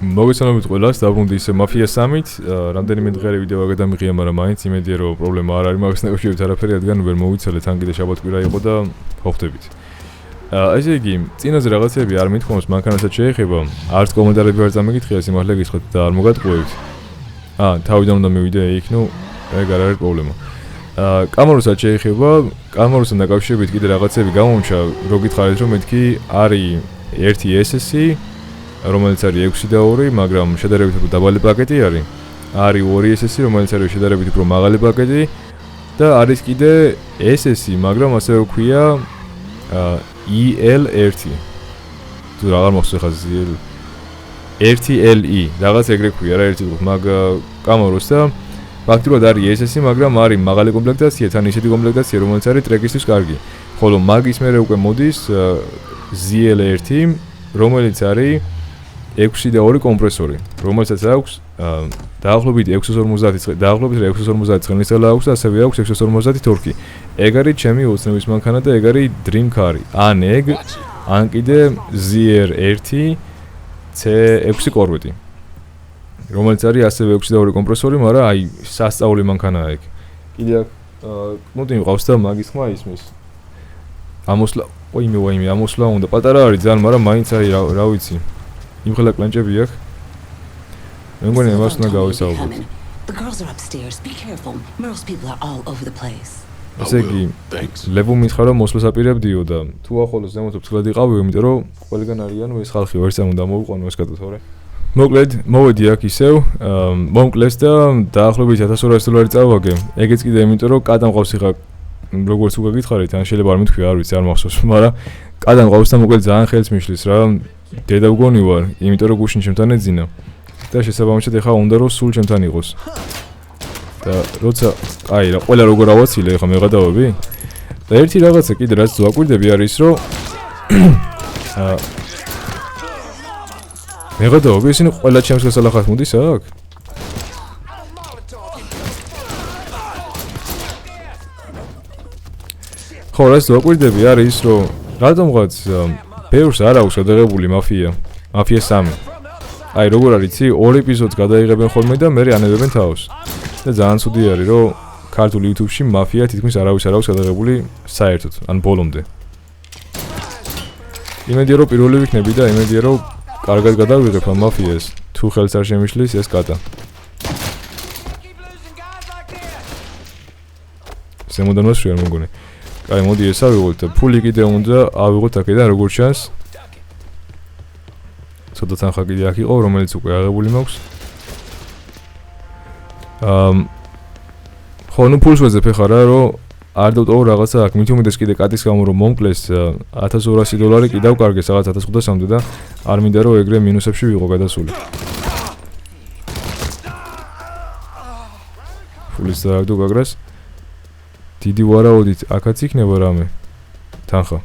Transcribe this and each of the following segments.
მოგესალმებით ყველას, დაბრუნდი ისე მაფია 3-ით, რამდენიმე დღე ვიდეო გადამიღია, მაგრამ მაინც იმედია რომ პრობლემა არ არის მაგას ნაკავშირებით არაფერი, რადგან ვერ მოვიცალეთ, ან კიდე შაბათ-კვირა იყო და ხოვხდებით. ესე იგი, წინაზე რაღაცები არ მithkomს, მანქანასაც შეეხება, არც კომენტარები არ წამიგითხია, სიმართლე გითხრათ და არ მოგატყუებით. თავიდან უნდა მივიდე იქ, ნუ ეგ არ არის პრობლემა. კამეროსაც შეეხება, კამეროსთან დაკავშირებით კიდე რაღაცები გამომჩა, რო გითხარით რომ მეთქი არის ერთი SSI, რომელიც არის 6.2, მაგრამ შედარებით უფრო დაბალი პაკეტი არის. არის 2 SSI, რომელიც არის შედარებით უფრო მაღალი პაკეტი და არის კიდე SSI, მაგრამ ასე ვქვია EL1. თუ აღარ მოხსოვს ხა ZL 1LE, რაღაც ეგრე ქვია რა ერთი დღით, მაგ კამეროს და ფაქტურად არის SSI, მაგრამ არის მაღალი კომპლექტაცია, თან ისეთი კომპლექტაცია, რომელიც არის ტრეკისთვის კარგი. ხოლო მაგის მერე უკვე მოდის ZL1, რომელიც არის 6.2 კომპრესორი, რომელსაც აქვს დაახლოებით 650 ცხენისწალა აქვს და ასევე აქვს 650 თორქი. ეგ არის ჩემი ოცნების მანქანა და ეგ არის Dream Car. ან ეგ, ან კიდე ZR1 C6 კორვეტი. რომელიც არის ასევე 6.2 კომპრესორი, მაგრამ აი სასწაული მანქანაა ეგ. კიდე მოდი მყავს და მაგის ხმა ისმის. ამოსვლა, ვაიმე, ამოსვლა უნდა პატარა არის ძალიან, მაგრამ მაინც არის რა ვიცი. იმხელა კლანჭები აქვს. მე მგონი ამას უნდა გავისაუბროთ. ესე იგი, ლევუ მითხრა რომ მოსვლას აპირებდიო და თუ ახოლოს ზემოთ ფთლად იყავიო, იმიტომ რომ ყველგან არიან ეს ხალხი ვერც ამ უნდა მოვიყვანო ეს კატოთორე. მოკლედ, მოვედი აქ ისევ, მომკლეს და დაახლოებით 1200 დოლარი წავაგე. ეგეც კიდე იმიტომ რომ კატა მყავს ხა როგორც უკვე გითხარით, ან შეიძლება არ მითქვია, არ ვიცი, არ მახსოვს, მაგრამ კატა მყავს და მოკლედ ძალიან ხელს მიშლის რა. დედა ვგონი ვარ, იმიტომ რომ გუშინ ჩემთან ეძინა. და შესაბამისად ეხა უნდა რომ სულ ჩემთან იყოს. და როცა, აი რა, ყველა როგორ ავაცილე ეხა მეღადავები? და ერთი რაღაცა კიდე რაც ვაკვირდები არის რომ მეღადავები ისინი ყველა ჩემს გასალახას მოდის აქ? ხო, რაც ვაკვირდები არის ის რომ რადგანაც ბევრს არ აქვს გადაღებული მაფია 3. აი როგორ არის იცი, 2 ეპიზოდს გადაიღებენ ხოლმე და მერე ანებებენ თავს. და ძალიან ცუდი არის რომ ქართულ YouTube-ში მაფია თითქმის არავის არ აქვს გადაღებული საერთოდ, ან ბოლომდე. იმედია რომ პირველი ვიქნები და იმედია რომ კარგად გადავიღებ ამ მაფიას, თუ ხელს არ შემიშლის ეს კატა. ზემოდან მოსვია არ მოგონი. აი მოდი ეს ავიღოთ და ფული კიდე უნდა ავიღოთ აქედან როგორც ჩანს. ცოტა თანხა კიდე აქ იყო, რომელიც უკვე აღებული მაქვს. ხო, ნუ ფულს ვეძებ ხა რა, რომ არ დავტოვო რაღაცა აქ, მით უმეტეს კიდე კატის გამო რომ მომკლეს 1200 დოლარი კი დავკარგეს რაღაც 1500-მდე და არ მინდა რომ ეგრე მინუსებში ვიყო გადასული. ფულის დააგდო გაგრას. დიდი ვარაუდით აქაც იქნება რამე თანხა.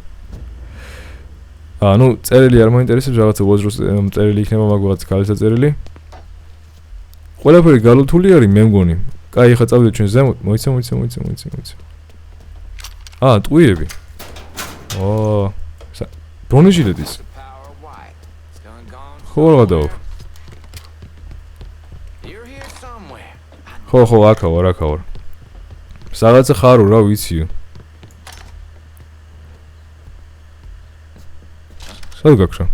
ნუ წერილი არ მოინტერესებს რაღაცა ვოზროს წერილი იქნება მაგ რაღაც ქალითა წერილი. ყველაფერი გალუთული არის მე მგონი. კაი, ხა წავიდეთ ჩვენ ზემოთ. მოიცა. ტყუიები. ბრონეჟილეთის. ხო, რა გადავალ. ხო, აქა ვარ. სადაც ხარო რა ვიციო. სად გაქრა?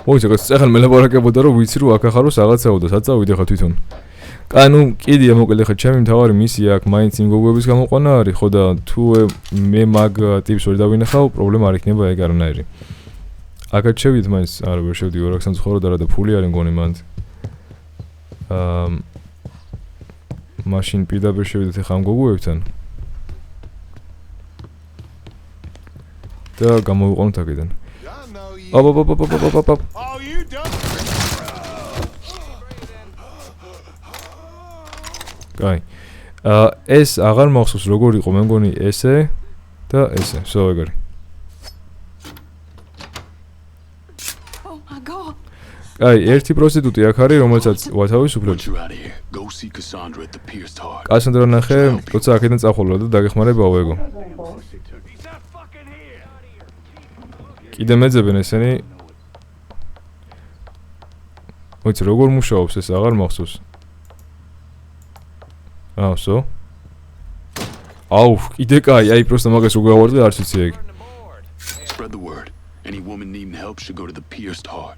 მოიცა, ახლა მე ლაპარაკებოდა რომ ვიცი რომ აქ ახარო რაღაცაო და სად წავიდე ხა თვითონ. კანუ კიდია მოკლედ ხა ჩემი მთავარი მისია აქ მაინც იმ გოგოების გამოყვანა არის, ხო და თუ მე მაგ ტიპს ვერ დავინახავ, პრობლემა არ იქნება ეგ არანაირი. აქაც შევიდეთ მაინც, არა ვერ შევდივარ, აქ სამწუხარო და რა და ფული არის მგონი მანდ. მაშინ პირდაპირ შევიდეთ ხა ამ გოგოებთან. და გამოვიყვანოთ აქედან. ოპ. კაი. ეს აღარ მახსოვს როგორ იყო, მე მგონი ესე და ესე, სო ეგარი. კაი, ერთი პროსტიტუტი აქ არის, რომელსაც ვათავისუფლებ. კასანდრა ნახე, როცა აქედან წახვალა და დაგეხმარებაო ეგო. კიდე მეძებენ ესენი. მოიცი როგორ მუშაობს ეს აღარ მახსოვს. Всё. აუ, კიდე კაი, აი просто მაგას როგორ ავარდი არც ვიცი ეგ. Spread the word. Any woman needing help should go to the pierced heart.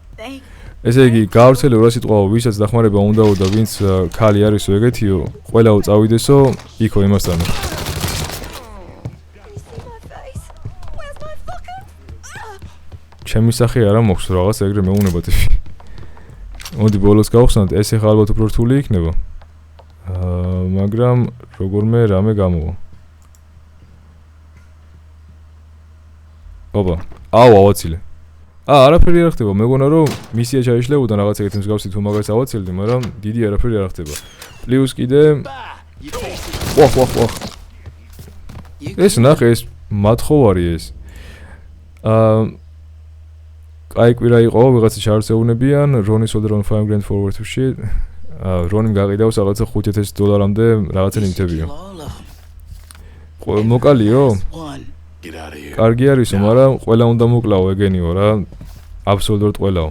ესე იგი, გავრცელე რა სიტყვა, ვისაც დახმარება უნდაო და ვინც ქალი არისო ეგეთიო, ყველაო წავიდესო, იქო იმასთან. ჩემი სახე არა მოხს რაღაც ეგრე მეუნება ტიპი. მოდი ბოლოს გავხსნათ, ეს ახლა ალბათ უფრო რთული იქნება. მაგრამ როგორმე რამე გამოვა. ოპა, აუ ავაცილე. არაფერი არ ხდება, მეგონა რომ მისია ჩაიშლებოდა რაღაც ეგეთი მსგავსი თუ მაგას ავაცილდი, მაგრამ დიდი არაფერი არ ხდება. პლუს კიდე ვახ. ეს ნახე ეს მათხოვარი ეს. აი კვირა იყო, ვიღაცა ჩაარწეუნებიან, რონი sold on 5 grand forward to shit. რონიმ გაყიდავს რაღაცა $5,000-მდე რაღაცა ნიმთებიო. მოკალიო? კარგი არისო, მაგრამ ყველა უნდა მოკლაო ეგენიო რა. აბსოლუტურად ყველაო.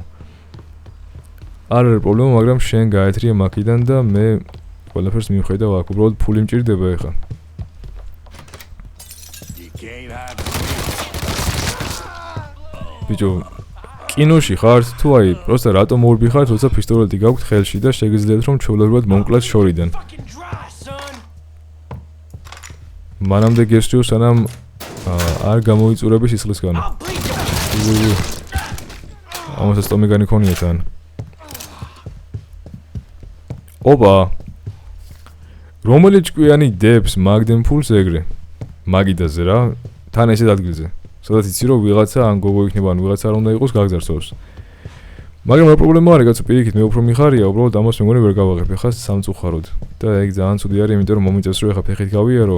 არ არის პრობლემა, მაგრამ შენ გაეთრია მაქიდან და მე ყველაფერს მივხედავ აქ, უბრალოდ ფული მჭირდება ეხლა. ბიჭო, კინოში ხართ თუ აი, просто რატომ მორბი ხართ, როცა პისტოლეტი გაქვთ ხელში და შეგიძლიათ რომ ჩვეულებრივად მომკლათ შორიდან. მანამდე გესწრიო სანამ არ გამოიწურების სისხლისგან. ამასაც ტომიგანი ქონია თან. ოპა. რომელი ჭკვიანი დებს მაგდენ ფულს ეგრე? მაგიდაზე რა, თან ესეთ ადგილზე. სადაც იცი რომ ვიღაცა ან გოგო იქნება ან ვიღაცა არ უნდა იყოს გაგზარსოს. მაგრამ რა პრობლემა არის, კაცო, პირიქით მე უფრო მიხარია, უბრალოდ ამას მეგონი ვერ გავაღებ, ეხლა სამწუხაროდ. და ეგ ძალიან ცუდი არის, იმიტომ რომ მომიწევს რომ ეხლა ფეხით გავიარო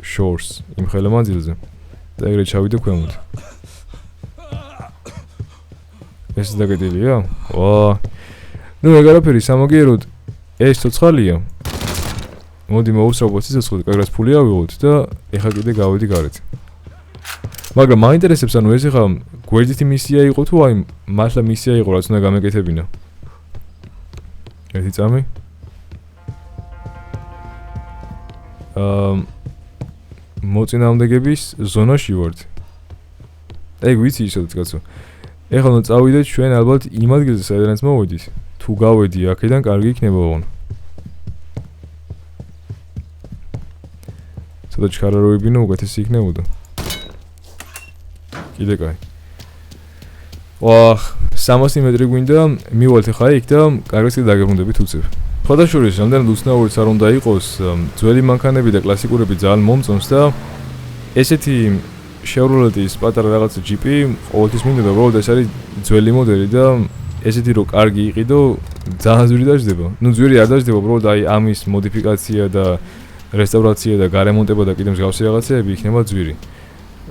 shorts იმ ხელმანძილზე. და ეგრე ჩავიდე ქვემოთ. ეს დაგედილია? ვა. ნუ ეგ არაფერი სამოგიეროდ ეს ცოცხალია. მოდი მოუსწრებოთ სიცოცხლე, კაგრას ფული ავიღოთ და ეხლა კიდე გავედი გარეთ. მაგრამ მაინტერესებს ანუ ეს ეხლა გვერდითი მისია იყო თუ აი მართლა მისია იყო რაც უნდა გამეკეთებინა. ერთი წამი. მოწინააღმდეგების ზონაში ვართ. ეგ ვიცი ისედაც კაცო. ეხლა ნუ წავიდეთ ჩვენ ალბათ იმ ადგილზე სადაც მოვედით. თუ გავედი აქედან კარგი იქნება ოღონ. სადაც ჩქარაროებინო უკეთესი იქნებოდა. კიდე კაი. ვახ, 300 მეტრი გვინდა, მივალთ ხა იქ და კარგად კიდე დაგებრუნდებით უცებ. ხოდაშორის რამდენად უცნაურიც არ უნდა იყოს, ძველი მანქანები და კლასიკურები ძალიან მომწონს და ესეთი Chevrolet-ის პატარა რაღაცა ჯიპი ყოველთვის მინდოდა, უბრალოდ ეს არის ძველი მოდელი და ესეთი რო კარგი იყიდო, ძალიან ძვირი დაждდება. ნუ ძვირი არ დაждდება, უბრალოდ აი ამის მოდიფიკაცია და რესტავრაცია და გარემონტება და კიდე მსგავსი რაღაცეები იქნება ძვირი.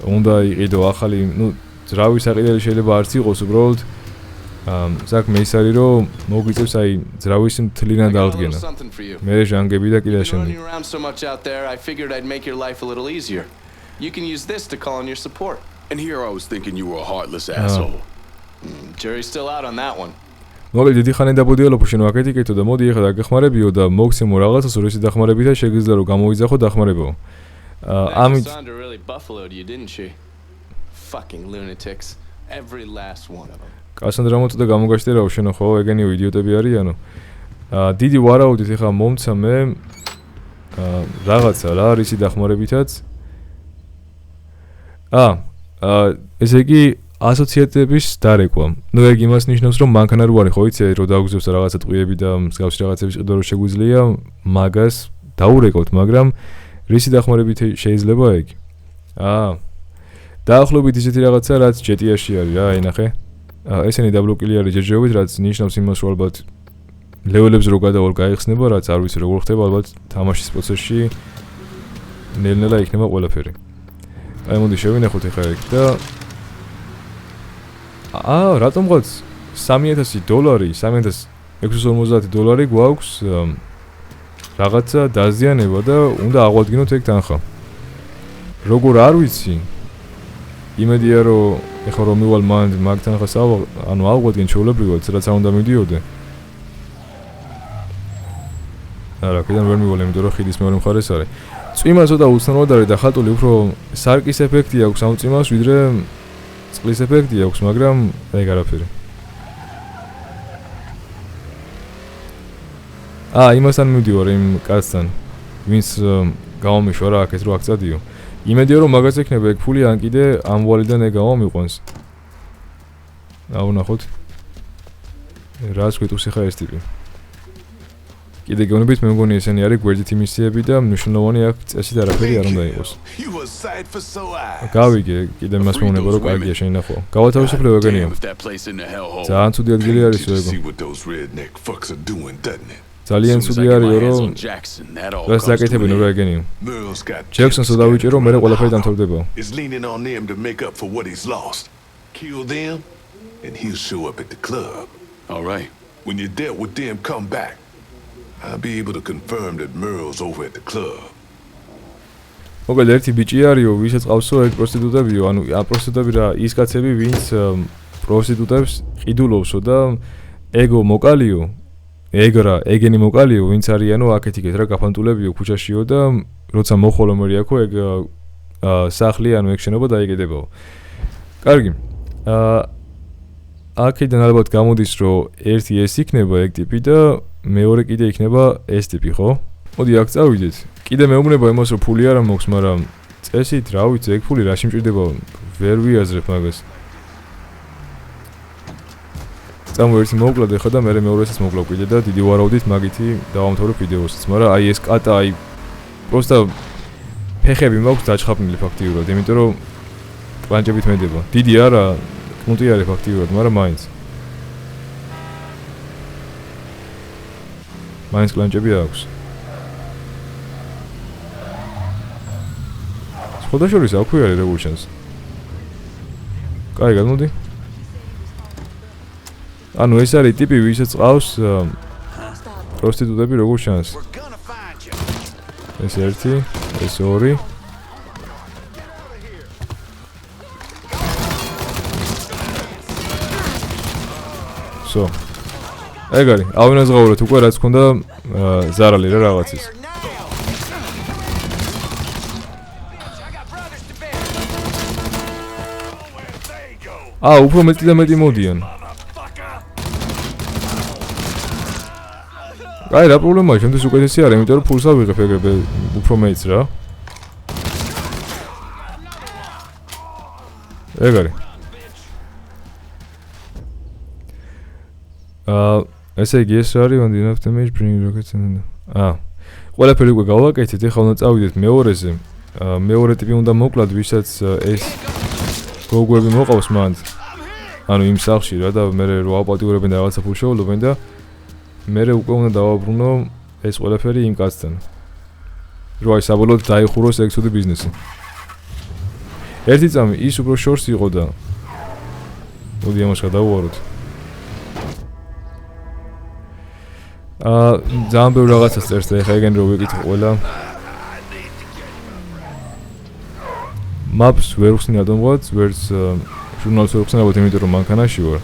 უნდა იყიდო ახალი, ნუ ძრავი საყიდელი შეიძლება არც იყოს, უბრალოდ საქმე ის არის რომ მოგვიწევს აი ძრავის მთლიანად აღდგენა. მე ჟანგები და კიდე შემდეგ. You can use this to call on your support. And here I was thinking you were a heartless asshole. Jury's still out on that one. მოგli დიდი ხანი დაბოდიალობ შენ ვაკეთიკეთო და მოდი ეხლა დაგეხმარებიო და მოგცემო რაღაცას რისი დახმარებითა შეგიძლია რომ გამოიძახო დახმარებაო. ამით really buffaloed you, didn't she? Fucking lunatics, every last one of them. კასანდრამოთო და გამოგაშტერაო შენო ხო ეგენიო იდიოტები არიანო. დიდი ვარაუდით ეხლა მომცა მე რაღაცა რა რისი დახმარებითაც ესე იგი ასოციაციების დარეკვა. ნუ ეგ იმას ნიშნავს, რომ მანქანა რო არის, ხო იცი, რომ დაგვიზევს რაღაცა ტყვიები და მსგავსი რაღაცების ყიდვა რო შეგვიძლია, მაგას დაურეკავთ, მაგრამ რისი დახმარებით შეიძლება ეგ? დაახლოებით ისეთი რაღაცა, რაც GTA-ში არის რა, აი ნახე. ესენი დაბლოკილი არის ჯერჯერობით, რაც ნიშნავს იმას, რომ ალბათ ლეველებს რო გადავალ გაიხსნება, რაც არ ვიცი როგორ ხდება, ალბათ თამაშის პროცესში ნელ-ნელა იქნება ყველაფერი. აი მოდი შევინახოთ ეხლა ეგ და რატომღაც $3,000, $3,650 გვაქვს რაღაცა დაზიანება და უნდა აღვადგინოთ ეგ თანხა. როგორ არ ვიცი? იმედია რომ ეხლა რომ მივალ მაგთან ხა ანუ აღვადგენ ჩვეულებრივად რაც არ უნდა მიდიოდე. არა, კიდევ ვერ მივალ, იმიტომ რომ ხიდის მეორე მხარეს არის. წვიმა ცოტა უცნაურად არის და ხატული უფრო სარკის ეფექტი აქვს ამ წვიმას, ვიდრე წყლის ეფექტი აქვს, მაგრამ ეგ არაფერი. იმასთან მივდივარ იმ კაცთან, ვინც გამომიშვა რა აქეთ რო აქცადიო. იმედია რომ მაგას ექნება ეგ ფული ან კიდე ამ ვალიდან ეგ გამომიყვანს. აუნახოთ. რას გვიტყვის ხა ეს ტიპი. კიდე გეუბნებით მე მგონი ესენი არის გვერდითი მისიები და მნიშვნელოვანი აქ წესით არაფერი არ უნდა იყოს. გავიგე, კიდე მას მეუბნება რომ კარგია შეინახო. გავათავისუფლე ვეგენიო. ძალიან ცუდი ადგილი არის ეგო. ძალიან ცუდი არისო რომ რას დაკეთებინო რა ეგენიო. ჯექსონს დავიჭირო, მე ყველაფერი დამთავრდება. All right. When you're there with them, come back. I'll be able to confirm that Merle's over at the club. მოგეთ ერთი ბიჭი არისო, ვისაც ყავსო ეგ პროსტიტუტებიო, ანუ ამ პროსტიტუტები რა ის კაცები, ვინც პროსტიტუტებს ყიდულობსო და ეგო მოკალიო, ეგენი მოკალიო, ვინც არიანო აქეთ იქეთ რა გაფანტულებიო ქუჩაშიო და როცა მოხოლო მერიაქო ეგ სახლი ანუ ეგ შენობა დაიკიდებაო. კარგი. აქედან ალბათ გამოდის რომ ერთი ეს იქნება ეგ ტიპი და მეორე კიდე იქნება ეს ტიპი, ხო? მოდი აქ წავიდეთ. კიდე მეუბნება იმას რომ ფული არ მაქვს, მაგრამ წესით რა ვიცი, ეგ ფული რაში მჭირდება, ვერ ვიაზრებ მაგას. წამო ერთი მოვკლად ეხა და მე მეორესაც მოვკლავ კიდე და დიდი ვარაუდით მაგითი დავამთავრებ ვიდეოსაც, მაგრამ აი ეს კატა აი პროსტა ფეხები მაქვს დაჩხაპნილი ფაქტიურად, იმიტომ რომ კლანჭებით მედება. დიდი არა, კუნტი არის ფაქტიურად, მაგრამ მაინც კლანჭები აქვს. სხვადასხვა აქვე არის როგორ ჩანს. კაი, გადმოდი. ანუ ეს არის ტიპი, ვისაც ყავს პროსტიტუტები როგორ ჩანს. ეს ერთი, ეს ორი. So. ეგ არის, ავინაზღაურეთ უკვე რაც ქონდა ზარალი რა რაღაცის. უფრო მეტი და მეტი მოდიან. აი რა პრობლემაა, შემთხვევით უკეთესი არა, იმიტომ რომ ფულს ავიღებ ეგრევე უფრო მეც რა. ეგ არის. ესე იგი ეს არის on the enough damage bring rockets and ყველაფერი უკვე გავაკეთეთ, ეხლა უნდა წავიდეთ მეორეზე. მეორე ტიპი უნდა მოკლად, ვისაც ეს გოგოები მოყავს მანდ. ანუ იმ სახლში რა და მე რო აპატიურებენ და რაღაცა ფულს შეულობენ და მე უკვე უნდა დავაბრუნო ეს ყველაფერი იმ კაცთან. რო აი საბოლოოდ დაიხუროს ეგ ცუდი ბიზნესი. ერთი წამი ის უფრო შორს იყო და მოდი ამას გადავუაროთ. ძალიან ბევრ რაღაცას წერს და ეხლა ეგენ რო ვიკითხე ყველა. Maps ვერ ხსნი რადგანაც ვერც ჟურნალს ვერ ხსნი ალბათ იმიტომ რომ მანქანაში ვარ.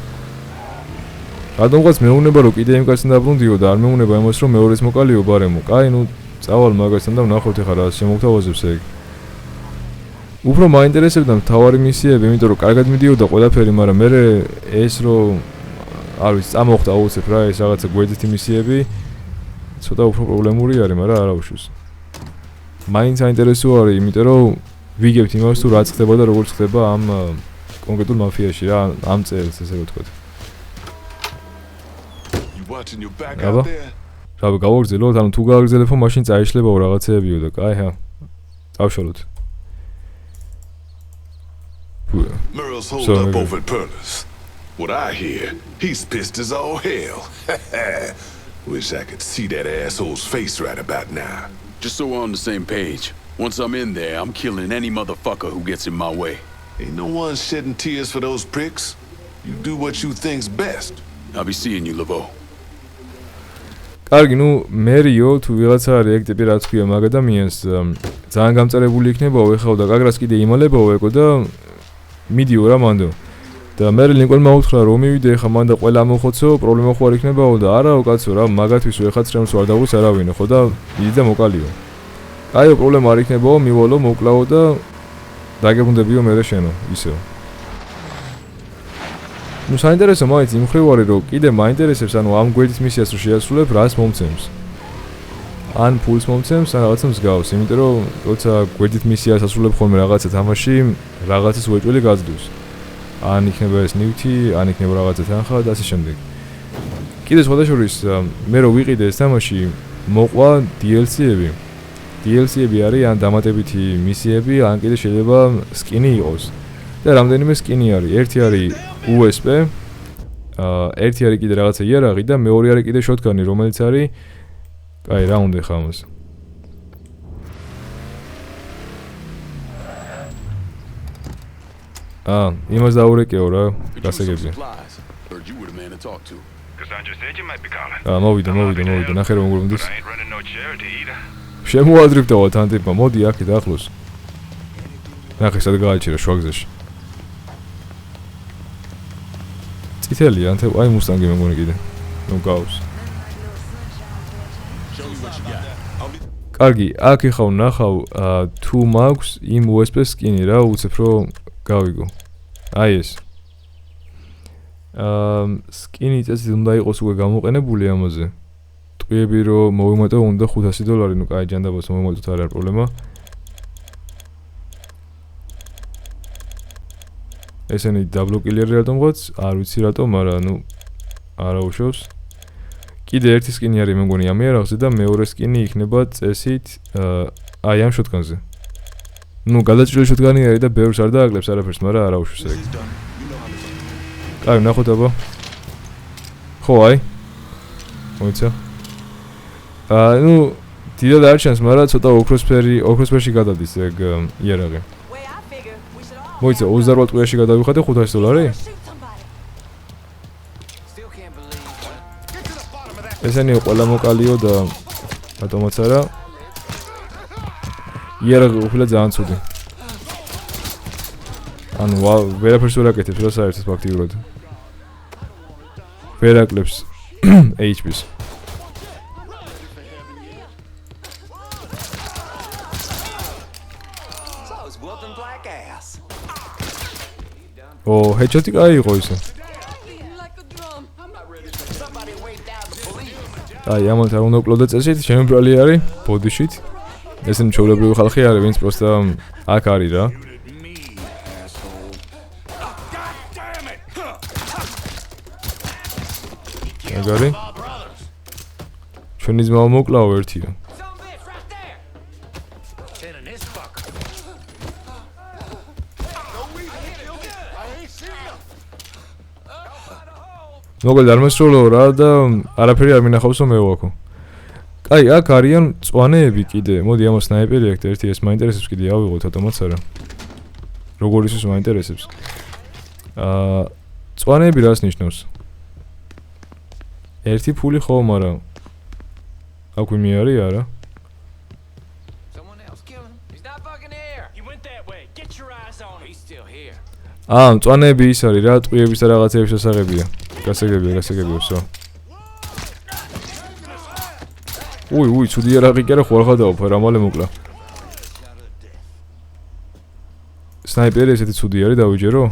რადგანაც მეუბნება რომ კიდე იმ კაცთან დაბრუნდიო და არ მეუბნება იმას რომ მეორეც მოკალიო ბარემო. კაი, ნუ წავალ მაგასთან და ვნახოთ ეხლა რა შემოგთავაზებს ეგ. უფრო მაინტერესებდა მთავარი მისიები, იმიტომ რომ კარგად მიდიოდა ყველაფერი, მაგრამ მე ეს რომ არ ვიცი, წამოხდა აუცებ რა ეს რაღაცა გვერდითი მისიები. ცოტა უფრო პრობლემური არის, მაგრამ არა უშვის. მაინც აინტერესო არის, იმიტომ რომ ვიგებთ იმას თუ რა ხდება და როგორ ხდება ამ კონკრეტულ მაფიაში რა, ამ წელს ესე ვთქვათ. აბა, რა გავაგრძელოთ, ანუ თუ გავაგრძელებო, მაშინ წაიშლებაო რაღაცეებიო და კაი ხა. წავშალოთ. Merle's holed up over at Perler's. What I hear, he's pissed as all hell. Wish I could see that asshole's face right about now. Just so we're on the same page. Once I'm in there, I'm killing any motherfucker who gets in my way. Ain't no one shedding tears for those pricks. You do what you think's best. I'll be seeing you, Laveau. კარგი, ნუ მერიო თუ ვიღაცა არის ეგ ტიპი რაც ქვია მაგ ადამიანს ძალიან გამწარებული იქნებაო ეხლა და კაგრას კიდე იმალებაო ეგო და მიდიო რა მანდო. და მე ლინკოლმა უთხრა რომ მივიდე ხა მან და ყველა მოხოცო პრობლემა ხო არ იქნებაო და არაო კაცო რა მაგათთვის ვეხაც რემს ვარ დაგვიც არავინო ხო და იდი და მოკალიო აიო პრობლემა არ იქნებაო მივალო მოკლაო და დაგებრუნდებიო მე შენო ისეო ნუ საინტერესო მაინც იმ ხრივ არის რომ კიდე მაინტერესებს ანუ ამ გვერდის მისიას რო შეასრულებ რას მომცემს ან ფულს მომცემს ან რაღაცა მსგავს იმიტომ რომ როცა გვერდით მისიას ასრულებ ხოლმე რაღაცა თამაში რაღაცის უეჭველი გაძლევს ან იქნება ეს ნივთი ან იქნება რაღაცა თანხა და ასე შემდეგ კიდე სხვადასხვის მე რო ვიყიდე ეს თამაში მოყვა DLC-ები არის ან დამატებითი მისიები ან კიდე შეიძლება სკინი იყოს და რამდენიმე სკინი არის ერთი არის USP ერთი არის კიდე რაღაცა იარაღი და მეორე არის კიდე შოტგანი რომელიც არის აი რა უნდა ხა ამას იმას დაურეკეო რა გასაგებია Heard you were the man to talk to. Cassandra said you might be calling. მოვიდა ნახე რომ გულმდის I ain't running no charity either. შემოადრიფტავა თან ტიპა მოდი აქეთ ახლოს ნახე სად გააჩერა შვაგზეში წითელი ანთე აი მუსტანგი მეგონი კიდე ნუ გავს კარგი აქ ეხავ ნახავ თუ მაქვს იმ USP სკინი რა უცებ რომ გავიგო აი ეს სკინი წესით უნდა იყოს უკვე გამოყენებული ამაზე ტყვიები რომ მოვიმატო უნდა $500 ნუ კაი ჯანდაბას მოვიმატოთ არ არის პრობლემა ესენი დაბლოკილერი რატომღაც არ ვიცი რატომ მაგრამ ნუ არა უშავს კიდე ერთი სკინი არის მე მგონი ამ იარაღზე და მეორე სკინი იქნება წესით აი ამ შოტგანზე ნუ გადაჭრილი შოტგანი არის და ბევრს არ დააკლებს არაფერს მაგრამ არა უშავს ეგ კაი ნახოთ აბა ხო აი მოიცა ნუ დიდად არ ჩანს მაგრამ ცოტა ოქროსფერში გადადის ეგ იარაღი მოიცა 28 ტყვიაში გადავიხადე $500 ესენი ყველა მოკალიო და რატომაც არა იარაღი უხლა ძალიან ცუდი ანუ ვერაფერს ვერ აკეთებს რა საერთოდ ფაქტიურად ვერ აკლებს HP-ს headshot-ი კაი იყო ისე აი ამათ არ უნდა ვკლოდე წესით შემობრალი არის ბოდიშით ესენი ჩვეულებრივი ხალხი არის ვინც პროსტა აქ არის რა აგარი ჩვენი ძმა მოკლაო ერთიო მოგэл არ მოსროლო რა და არაფერი არ მინახავსო მე ვაქო. კაი, აქ არიან წვანეები კიდე. მოდი ამას სნაიპერი აქვს ერთი ეს მაინტერესებს კიდე ავიღოთ ავტომატს არა. როგორ ის მაინტერესებს. წვანეები რას ნიშნავს? ერთი ფული ხო, მაგრამ აქ ვინმე არის არა? წვანეები ის არის რა, ტყვიების და რაღაცების შესახებია. გასაგებია, ვსო. უი, ცუდი იარაღი კი არა, ხო არ ხადაო, რა მალე მოკლა. სნაიპერი ესეთი ცუდი არის, დავიჯერო?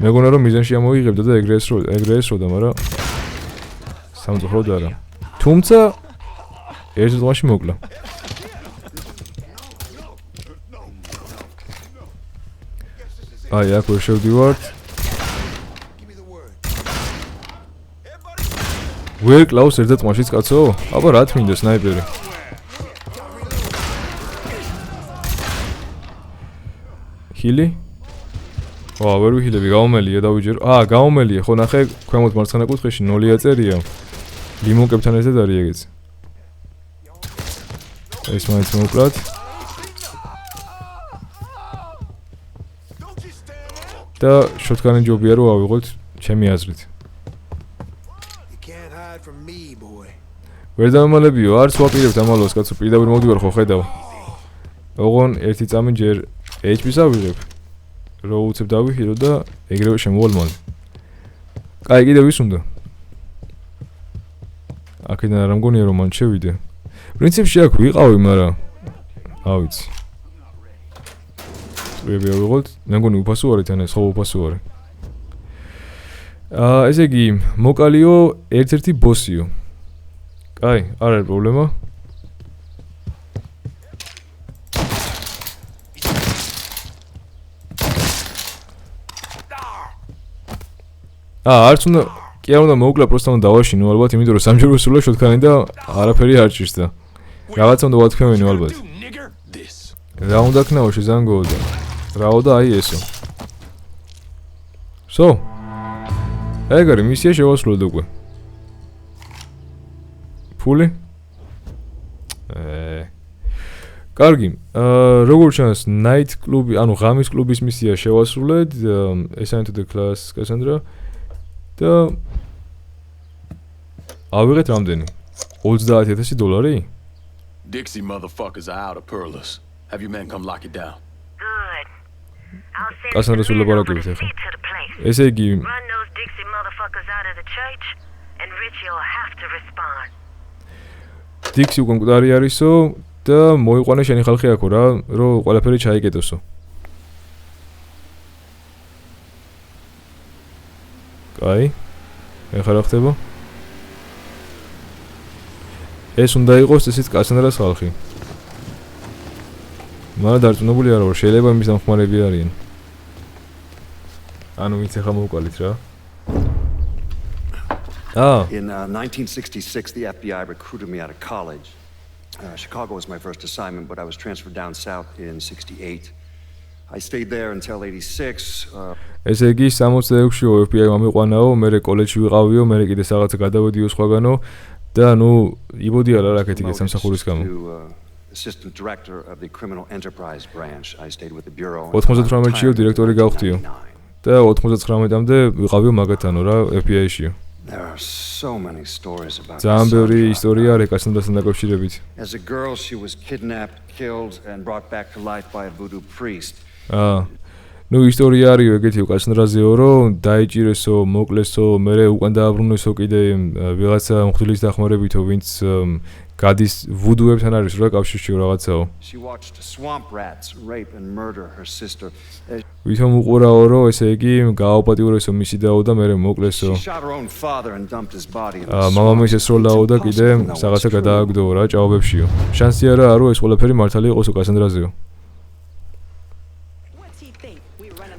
მეგონა რომ მიზანში ამოიღებდა და ეგრე ესროდა, მაგრამ სამწუხაროდ არა. თუმცა ერთ დღეში მოკლა. აი, აქ ვერ შევდივართ. ვერ კლავს ერთ წმაშიც კაცო? აბა რა თმინდა სნაიპერი? ჰილი? ვერ ვიჰილები, გამომელია დავიჯერო. გამომელია, ხო ნახე, ქვემოთ მარცხენა კუთხეში 0 წერია. ლიმონკებთან ერთად არის ეგეც. ეს მაინც მოვკლათ. და შოტგანი ჯობია რომ ავიღოთ ჩემი აზრით. ვერ დამამალებიო, არც ვაპირებთ ამალოს კაცო, პირდაპირ მოვდივარ ხო ხედავ. ოღონ ერთი წამი ჯერ HP-ს ავიღებ. რო უცებ დავიხირო და ეგრევე შემოვალ მალე. კაი, კიდევ ვის უნდა? აქედან არ მგონია რომ მან შევიდე. პრინციპში აქ ვიყავი, მაგრამ არ ვიცი. ვები ავიღოთ, მე მგონი უფასო არის თან ეს ხო უფასო არის. ესე იგი, მოკალიო ერთ-ერთი ბოსიო. კაი, არ არის პრობლემა. არც უნდა კი არ უნდა მოუკლა, პროსტა უნდა დავაშინო ალბათ, იმიტომ რომ სამჯერ ვისურვე შოთქანი და არაფერი არ ჭირს და რაღაცა უნდა ვათქმევინო ალბათ. რა უნდა ქნაო შეზანგო და რაო და აი ესო. So, ეგ არის მისია შევასრულოთ უკვე. ფული? კარგი, როგორც ჩანს, night კლუბი, ანუ ღამის კლუბის მისია შევასრულეთ, assign to the class Cassandra და ავიღეთ რამდენი? $30,000? Dixie motherfuckers are out of Perlis. Have your men come lock it down. Good. I'll send Cassandra some men over სულაპარაკებით to ახლა. see to the place. ესე იგი, Run those Dixie motherfuckers out of the church, and Richie will have to respond. დიქსი უკვე მკვდარი არისო და მოიყვანე შენი ხალხი აქო რა, რომ ყველაფერი ჩაიკეტოსო. კაი. ეხლა რა ხდება? ეს უნდა იყოს ესეც კასანდრას ხალხი. მაგრამ დარწმუნებული არ ვარ, შეიძლება იმის დამხმარები არიან. ანუ ვინც ეხლა მოვკალით რა. In 1966, the FBI recruited me out of college. Chicago was my first assignment, but I was transferred down south in 68. I stayed there until 86. ესე იგი 66-ში FBI მომიყვანაო, მე კოლეჯში ვიყავიო, მე კიდე რაღაცა გადავედიო სხვაგანო და ნუ იბოდია რა რაკეთი გესამსახურის გამო. Assistant director of the criminal enterprise branch. I stayed with the bureau. 98-ში დირექტორი გავხდიო. და 99-მდე ვიყავიო მაგათანო რა FBI-ში. There are so many stories about ძალიან ბევრი ისტორია არის კასანდრასთან დაკავშირებით. As a girl, she was kidnapped, killed, and brought back to life by a voodoo priest. ნუ ისტორია არის ეგეთიო კასანდრაზეო, რომ დაიჭირესო, მოკლესო, მერე უკან დააბრუნესო კიდე ვიღაცა მღვდლის დახმარებითო, ვინც გადის ვუდუებთან არის რა კავშირში რაღაცაო. She watched swamp rats rape and murder her sister. ვითომ უყურაო, რომ ესე იგი გააუპატიურესო მისი დაო და მერე მოკლესო. She shot her own father and dumped his body in მამამისის როლაო და კიდე რაღაცა გადააგდო რა ჭაობებშიო. შანსი არა რომ ეს ყველაფერი მართალი იყოსო კასანდრაზეო.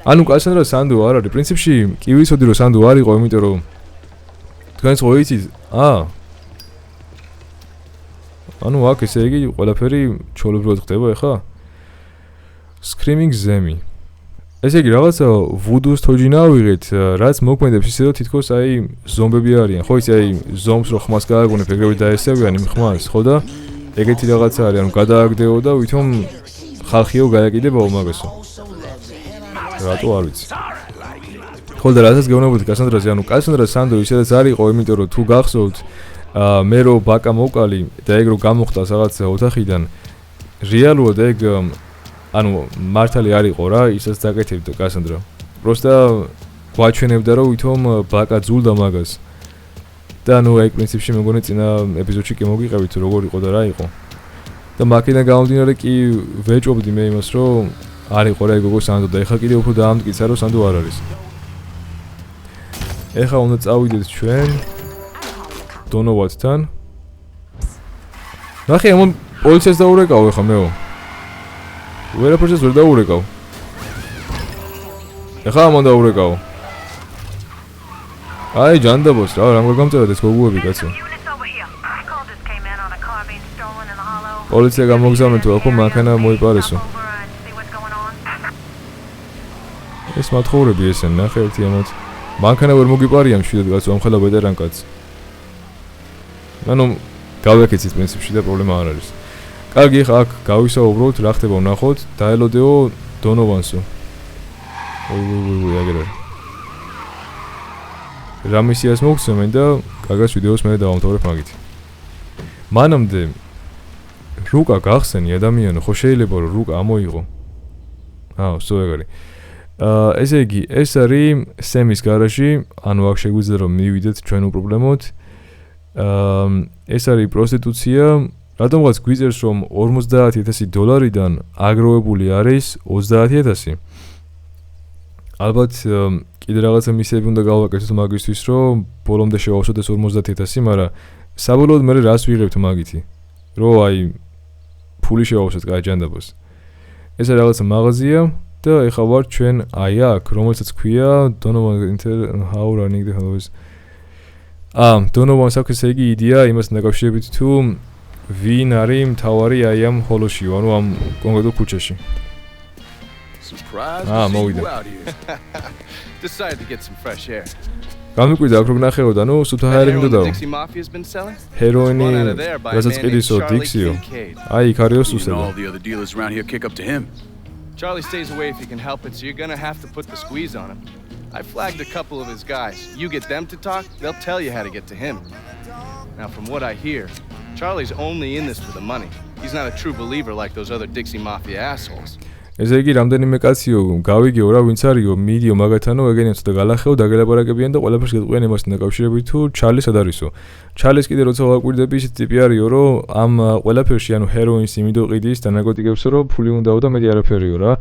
ანუ კასანდრა სანდო არ არის, პრინციპში კი ვიცოდი რომ სანდო არ იყო, იმიტომ რომ თქვენს ხო იცით? ანუ აქ ესე იგი ყველაფერი ჩოლებრივად ხდება ეხა? Screaming Zemi. ესე იგი რაღაცა ვუდუს თოჯინა ავიღეთ, რაც მოქმედებს ისე რომ თითქოს აი ზომბები არიან. ხო იცი აი ზომს რო ხმას გააგონებ, ეგრევე დაესევიან იმ ხმას, ხო და ეგეთი რაღაცა არის, ანუ გადააგდეო და ვითომ ხალხიო გააკიდებაო მაგასო. რატო არ ვიცი. ხო და რასაც გეუბნებოდი კასანდრაზე, ანუ კასანდრა სანდო ისედაც არ იყო, იმიტომ რომ თუ გახსოვთ მე რო ბაკა მოვკალი და ეგ რო გამოხდა რაღაცა ოთახიდან რეალურად ეგ ანუ მართალი არ იყო რა, ისაც დაკეთებდა კასანდრა. პროსტა გვაჩვენებდა რომ ვითომ ბაკა ძულდა მაგას. და ნუ ეგ პრინციპში მე მგონი წინა ეპიზოდში კი მოგიყევით როგორ იყო და რა იყო. და მაქედან გამომდინარე კი ვეჭობდი მე იმას რომ არ იყო რა ეგ სანდო და ეხლა კიდე უფრო დაამტკიცა რომ სანდო არ არის. ეხლა უნდა წავიდეთ ჩვენ დონოვატთან. ნახე ამ პოლიციას დაურეკავ ეხლა მეო. ვერაფერს ვერ დაურეკავ. ეხლა ამ დაურეკავ. აი ჯანდაბოს რა რამგარ გამწერეთ ეს გოგუები კაცო. პოლიცია გამოგზავნე თუ აქ მანქანა მოიპარესო. ეს მათხოვრები ესენ ნახე ერთი ამათ. მანქანა ვერ მოგიპარია მშვიდად კაცო ამ ხელა ვეტერან კაცს. ანუ გავეკეცით პრინციპში და პრობლემა არ არის. კარგი, ხა აქ გავისაუბროთ, რა ხდება ვნახოთ, დაელოდეო დონოვანსო. აგერა. რა მისიას მოგცემენ და კარგას ვიდეოს მე დავამთავრებ მაგით. მანამდე რუკა გახსენი ადამიანო, ხო შეიძლება რომ რუკა ამოიღო. სო ეგ არის. ესე იგი, ეს არის სემის გარაჟი, ანუ აქ შეგვიძლია რომ მივიდეთ ჩვენ უპრობლემოდ. ეს არის პროსტიტუცია, რატომღაც გვიწერს რომ $50,000-დან აგროვებული არის 30,000. ალბათ კიდე რაღაცა მისიები უნდა გავაკეთოთ მაგისთვის, რომ ბოლომდე შევავსოთ ეს 50,000, მაგრამ საბოლოოდ მე რას ვიღებთ მაგითი? რომ აი ფული შევავსოთ კაი ჯანდაბოს. ეს არის რაღაცა მაღაზია და ეხლა ვარ ჩვენ აი აქ, რომელსაც ქვია Donovan how running the house. Donovan საქმეს იგი იდეა იმასთან დაკავშირებით თუ ვინ არის მთავარი აი ამ ჰოლოში, ანუ ამ კონკრეტულ ქუჩაში. Surprise. მოვიდა. Decided to get some fresh air. გამიკვირდა აქ რომ ნახეოდა, ნუ სუფთაერი მინდოდა. Dixie Mafia's been selling? ჰეროინი, რასაც ყიდისო დიქსიო. აი იქ არის You know უსედა. all the other dealers around here kick up to him. Charlie stays away if he can help it, so you're gonna have to put the squeeze on him. I flagged a couple of his guys. You get them to talk, they'll tell you how to get to him. Now, from what I hear, Charlie's only in this for the money. He's not a true believer like those other Dixie Mafia assholes. ესე იგი რამდენიმე კაციო გავიგეო რა ვინც არისო მიდიო მაგათანო ეგენიც და გალახეო დაგელაპარაკებიან და ყველაფერს გეტყვიან იმასთან დაკავშირებით თუ ჩარლი სად არისო ჩარლის კიდე როცა ვაკვირდები ის ტიპი არისო რომ ამ ყველაფერში ანუ ჰეროინს იმიდო ყიდის და ნარკოტიკებსო რომ ფული უნდაო და მეტი არაფერიო რა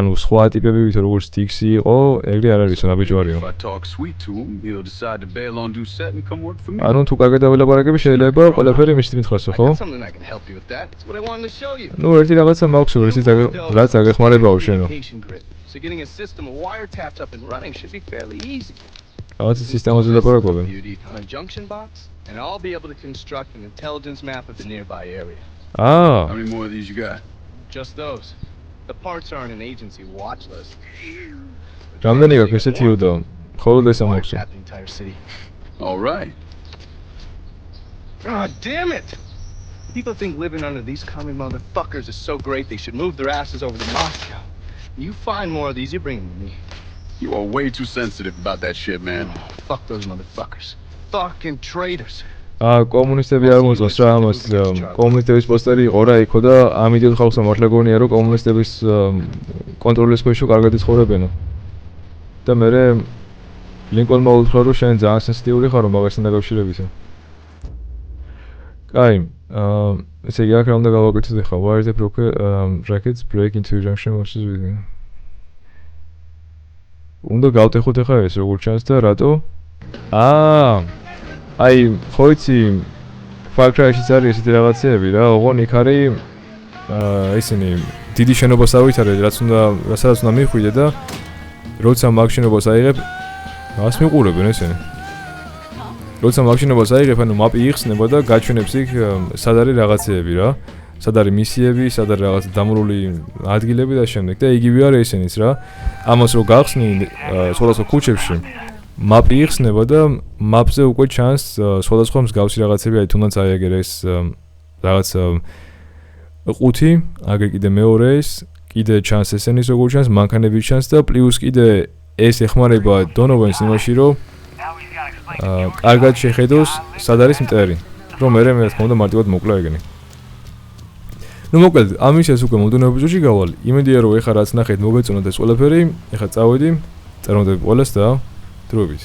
ანუ სხვა ტიპები ვითო როგორც დიქსი იყო ეგრე არ არისო ნაბიჯო არისო If I talk sweet to him, he'll decide to bail on Doucette and come work for me. ანუ თუ კარგად დაველაპარაკები შეიძლება ყველაფერი მისთვის მითხრასო ხო Got something I can help you with that. That's what I wanted to show you. ნუ ერთი რაღაცა მაქვს რაც აგეხმარებაო შენო So getting a system of wiretaps up and running should be fairly easy. რაღაცა სისტემაზე ლაპარაკობენ On a junction box, and I'll be able to construct an intelligence map of the nearby area. How many more of these you got? Just those. The parts are on an agency watch list. რამდენი გაქვს ესეთი უდო მხოლოდ ეს ამოხსო Wiretap the entire city. All right. God damn it! People think living under these commie motherfuckers is so great they should move their asses over to Moscow. You find more of these, you bring them to me. You are way too sensitive about that shit, man. Fuck those motherfuckers. Fucking traitors. კომუნისტები არ მოწონს რა ამას კომუნისტების პოსტერი იყო რა იქო და ამიტომ ხალხს მართლა გონია რომ კომუნისტების კონტროლის ქვეშ კარგად იცხოვრებენო და მე ლინკოლნმა უთხრა რომ შენ ძალიან სენსიტიური ხარო მაგასთან დაკავშირებითო კაი ესე იგი აქ რა უნდა გავაკეთოთ ახლა where is the brackets break into junction versus within უნდა გავტეხოთ ახლა ეს როგორ ჩანს და რატო აი ხო იცი Far Cry-შიც არის ესეთი რაღაცეები რა ოღონ იქ არის ისინი დიდი შენობას ავითარეთ რასაც უნდა მიხვიდე და როცა მაგ შენობას აიღებ მას მიყურებენ ესენი როცა მაგ შენობას აიღებ ანუ მაპი იხსნება და გაჩვენებს იქ სად არის რაღაცეები რა სად არის მისიები სად არის რაღაც დამურული ადგილები და შემდეგ და იგივე არის ესენიც რა ამას რო გახსნი სხვადასხვა ქუჩებში მაპი იხსნება და მაპზე უკვე ჩანს სხვადასხვა მსგავსი რაღაცები აი თუნდაც აიაგერ ეს რაღაც ყუთი აგერ კიდე მეორე ეს კიდე ჩანს ესენის როგორ ჩანს მანქანები ჩანს და პლუს კიდე ეს ეხმარება დონოვენს იმაში რომ კარგად შეხედოს სად არის მტერი რომ მე რა თქმა უნდა მარტივად მოკლა ეგენი ნუ მოკლედ ამის ეს უკვე მომდევნო ეპიზოდში გავალ იმედია რომ ეხლა რაც ნახეთ მოგეწონათ ეს ყველაფერი ეხლა წავედი წარმოდები ყველას და დროებით